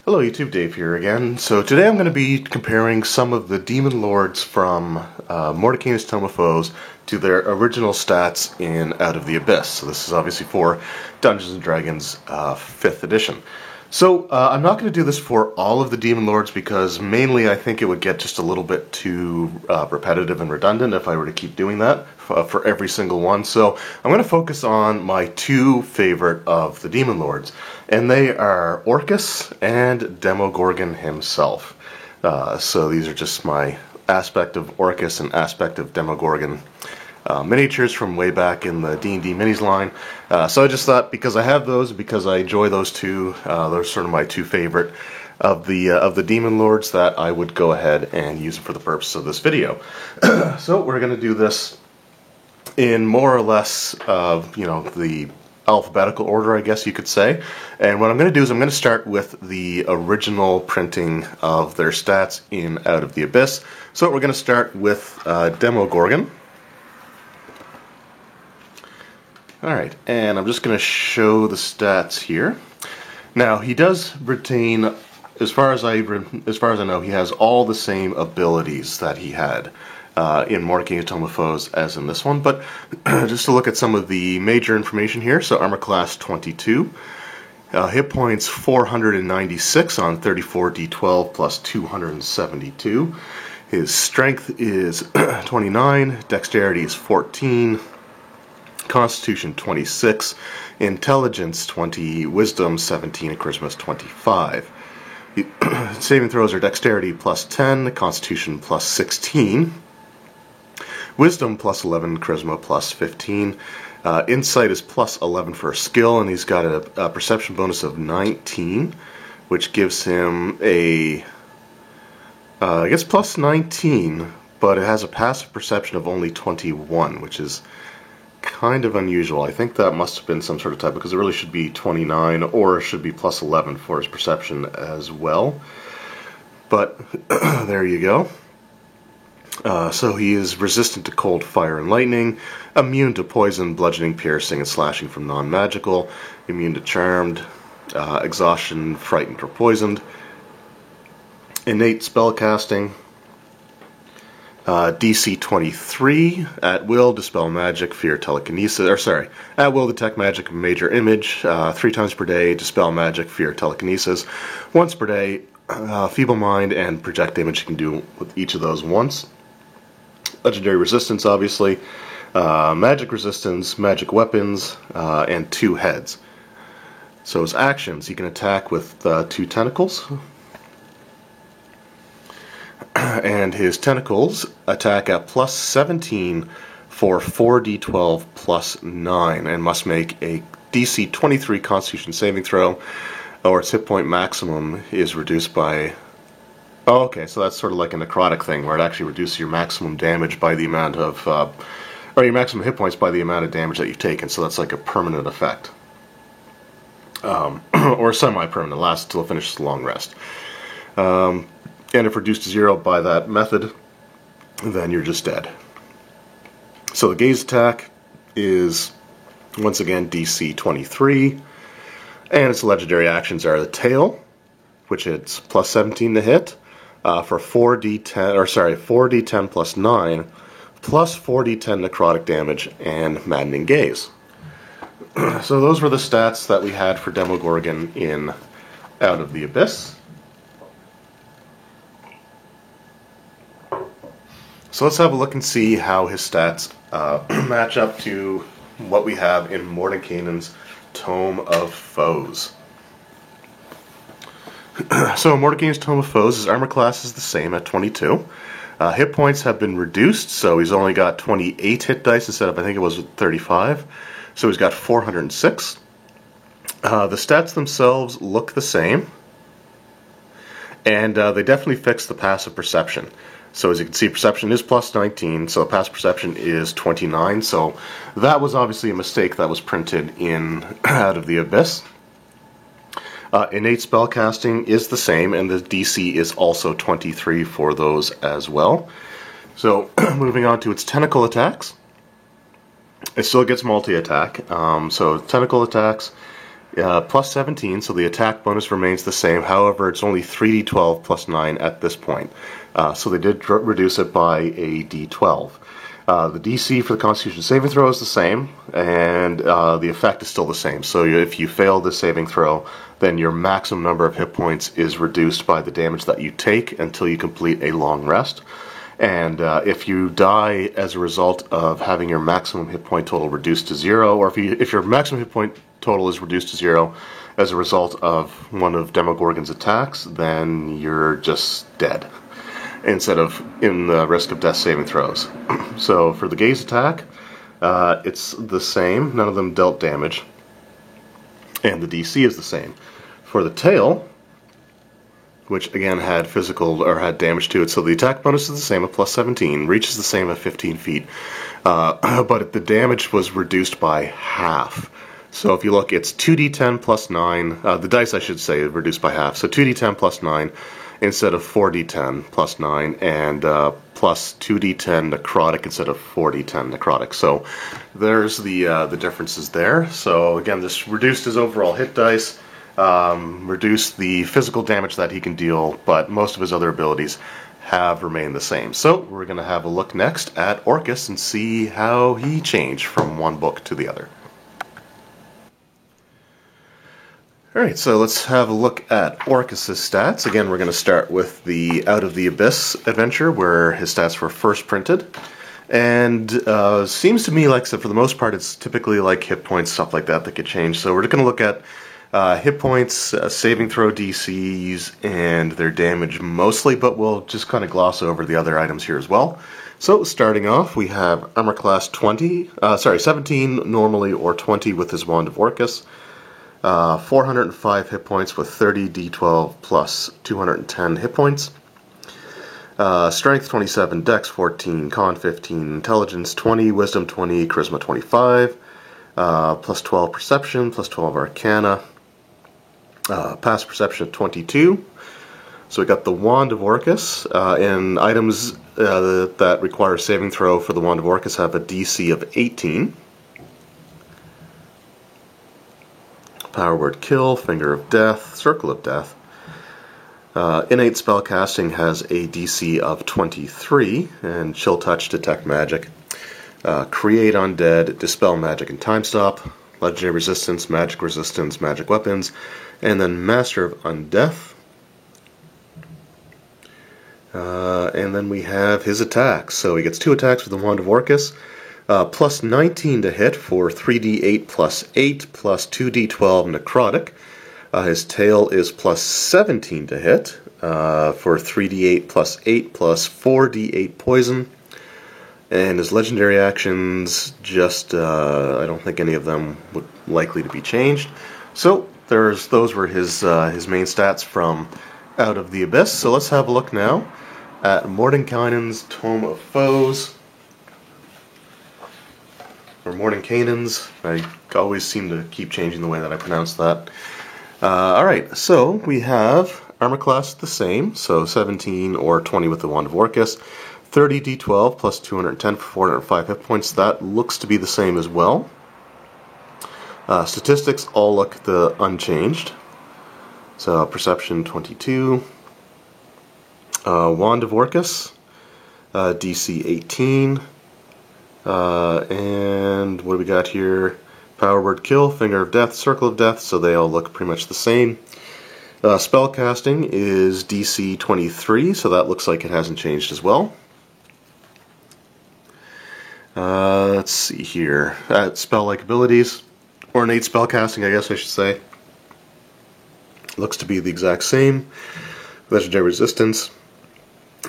Hello YouTube, Dave here again. So today I'm going to be comparing some of the Demon Lords from Mordenkainen's Tome of Foes to their original stats in Out of the Abyss. So this is obviously for Dungeons & Dragons 5th edition. So I'm not going to do this for all of the Demon Lords because mainly I think it would get just a little bit too repetitive and redundant if I were to keep doing that for every single one. So I'm going to focus on my two favorite of the Demon Lords, and they are Orcus and Demogorgon himself. So these are just my aspect of Orcus and aspect of Demogorgon miniatures from way back in the D&D Minis line. So I just thought, because I have those, because I enjoy those two, they're sort of my two favorite of the Demon Lords, that I would go ahead and use them for the purpose of this video. So we're going to do this in more or less, the alphabetical order, I guess you could say. And what I'm going to do is I'm going to start with the original printing of their stats in Out of the Abyss. So we're going to start with Demogorgon. Alright, and I'm just going to show the stats here. Now, he does retain, as far as I know, he has all the same abilities that he had in Mordenkainen's Tome of Foes as in this one, but just to look at some of the major information here. So armor class 22, hit points 496 on 34d12 plus 272. His strength is 29, dexterity is 14, Constitution 26, Intelligence 20, Wisdom 17, and Charisma 25. Saving throws are Dexterity plus 10, Constitution plus 16, Wisdom plus 11, Charisma plus 15. Insight is plus 11 for a skill, and he's got a perception bonus of 19, which gives him a, I guess plus 19, but it has a passive perception of only 21, which is kind of unusual. I think that must have been some sort of typo, because it really should be 29, or it should be plus 11 for his perception as well. But there you go. So he is resistant to cold, fire, and lightning, immune to poison, bludgeoning, piercing, and slashing from non-magical, immune to charmed, exhaustion, frightened, or poisoned, innate spellcasting, DC 23, at will dispel magic, fear telekinesis, at will detect magic of major image, 3 times per day, dispel magic, fear telekinesis, once per day, feeble mind, and project image. You can do with each of those once. Legendary resistance, obviously, magic resistance, magic weapons, and 2 heads. So his actions, he can attack with 2 tentacles, and his tentacles attack at plus 17 for 4d12 plus 9, and must make a DC 23 Constitution saving throw, or its hit point maximum is reduced by... Oh, okay, so that's sort of like a necrotic thing, where it actually reduces your maximum damage by the amount of... or your maximum hit points by the amount of damage that you've taken, so that's like a permanent effect. Or semi-permanent, lasts until it finishes the long rest. And if reduced to 0 by that method, then you're just dead. So the gaze attack is, once again, DC 23, and its legendary actions are the tail, which it's plus 17 to hit, for 4d10 plus 9, plus 4d10 necrotic damage, and maddening gaze. So those were the stats that we had for Demogorgon in Out of the Abyss. So let's have a look and see how his stats match up to what we have in Mordenkainen's Tome of Foes. So Mordenkainen's Tome of Foes, his armor class is the same at 22. Hit points have been reduced, so he's only got 28 hit dice instead of, I think it was 35. So he's got 406. The stats themselves look the same, and they definitely fixed the passive perception. So as you can see, perception is plus 19, so passive perception is 29, so that was obviously a mistake that was printed in Out of the Abyss. Innate spellcasting is the same, and the DC is also 23 for those as well. So moving on to its tentacle attacks. It still gets multi-attack, so tentacle attacks plus 17, so the attack bonus remains the same. However, it's only 3d12 plus 9 at this point. So they did reduce it by a d12. The DC for the Constitution saving throw is the same, and the effect is still the same. So if you fail the saving throw, then your maximum number of hit points is reduced by the damage that you take until you complete a long rest. And if you die as a result of having your maximum hit point total reduced to 0, or if your maximum hit point total is reduced to 0 as a result of one of Demogorgon's attacks, then you're just dead, instead of in the risk of death saving throws. So for the gaze attack, it's the same. None of them dealt damage, and the DC is the same. For the tail, which again had physical or had damage to it, so the attack bonus is the same at plus 17, reach is the same at 15 feet, but the damage was reduced by half. So if you look, it's 2d10 plus 9, the dice I should say is reduced by half, so 2d10 plus 9 instead of 4d10 plus 9, and plus 2d10 necrotic instead of 4d10 necrotic. So there's the differences there. So again, this reduced his overall hit dice, reduced the physical damage that he can deal, but most of his other abilities have remained the same. So we're going to have a look next at Orcus and see how he changed from one book to the other. Alright, so let's have a look at Orcus's stats. Again, we're going to start with the Out of the Abyss adventure, where his stats were first printed. And seems to me like, so for the most part, it's typically like hit points, stuff like that get changed. So we're just going to look at hit points, saving throw DCs, and their damage mostly, but we'll just kind of gloss over the other items here as well. So starting off, we have armor class 17 normally, or 20 with his Wand of Orcus. 405 hit points with 30 d12 plus 210 hit points. Strength 27, Dex 14, Con 15, Intelligence 20, Wisdom 20, Charisma 25, plus 12 Perception, plus 12 Arcana, Passive Perception 22. So we got the Wand of Orcus, and items that require saving throw for the Wand of Orcus have a DC of 18. Power Word Kill, Finger of Death, Circle of Death. Innate Spellcasting has a DC of 23, and Chill Touch, Detect Magic. Create Undead, Dispel Magic, and Time Stop. Legendary Resistance, Magic Weapons, and then Master of Undeath. And then we have his attacks. So he gets 2 attacks with the Wand of Orcus. Plus 19 to hit for 3d8 plus 8 plus 2d12 necrotic. His tail is plus 17 to hit for 3d8 plus 8 plus 4d8 poison. And his legendary actions, just I don't think any of them would likely to be changed. So those were his main stats from Out of the Abyss. So let's have a look now at Mordenkainen's Tome of Foes. Or Mordenkainen's. I always seem to keep changing the way that I pronounce that. Alright, so we have armor class the same, so 17 or 20 with the Wand of Orcus. 30 d12 plus 210 for 405 hit points. That looks to be the same as well. Statistics all look unchanged. So Perception 22. Wand of Orcus, DC 18. And what do we got here? Power Word Kill, Finger of Death, Circle of Death, so they all look pretty much the same. Spellcasting is DC 23, so that looks like it hasn't changed as well. Let's see here. Spell-like abilities, or innate spellcasting, I guess I should say. Looks to be the exact same. Legendary Resistance,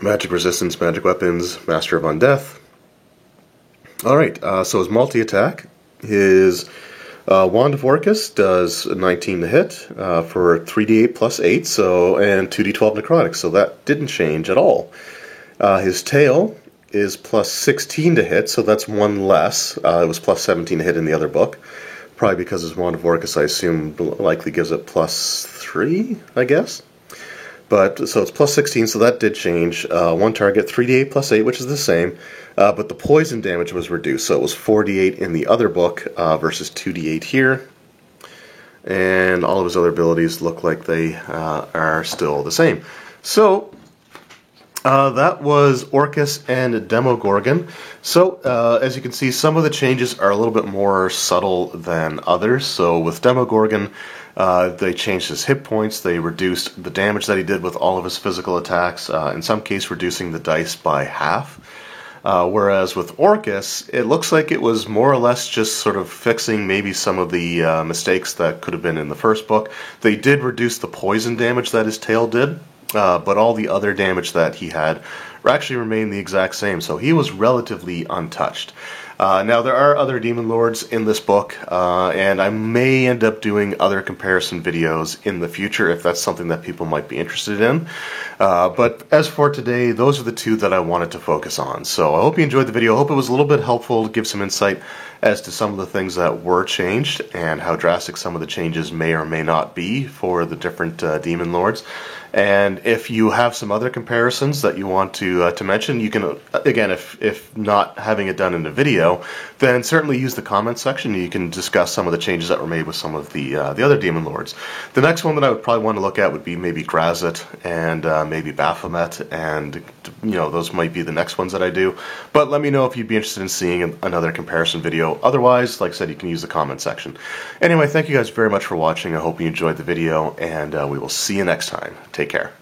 Magic Weapons, Master of Undeath. Alright, so his multi-attack, his Wand of Orcus does 19 to hit for 3d8 plus 8, and 2d12 necrotic, so that didn't change at all. His tail is plus 16 to hit, so that's one less. It was plus 17 to hit in the other book. Probably because his Wand of Orcus, I assume, likely gives it plus 3, I guess. But so it's plus 16, so that did change. One target, 3d8 plus 8, which is the same. But the poison damage was reduced, so it was 4d8 in the other book versus 2d8 here. and all of his other abilities look like they are still the same. So that was Orcus and Demogorgon. So, as you can see, some of the changes are a little bit more subtle than others. So, with Demogorgon, they changed his hit points, they reduced the damage that he did with all of his physical attacks, in some case reducing the dice by half. Whereas with Orcus, it looks like it was more or less just sort of fixing maybe some of the mistakes that could have been in the first book. They did reduce the poison damage that his tail did. But all the other damage that he had actually remained the exact same, so he was relatively untouched. Now, there are other Demon Lords in this book, and I may end up doing other comparison videos in the future if that's something that people might be interested in. But as for today, those are the two that I wanted to focus on. So I hope you enjoyed the video. I hope it was a little bit helpful to give some insight as to some of the things that were changed and how drastic some of the changes may or may not be for the different Demon Lords. And if you have some other comparisons that you want to mention, you can, again, if not having it done in a video, then certainly use the comment section. You can discuss some of the changes that were made with some of the other Demon Lords. The next one that I would probably want to look at would be maybe Grazit and maybe Baphomet, and those might be the next ones that I do. But let me know if you'd be interested in seeing another comparison video. Otherwise, like I said, you can use the comment section. Anyway, thank you guys very much for watching. I hope you enjoyed the video, and we will see you next time. Take care.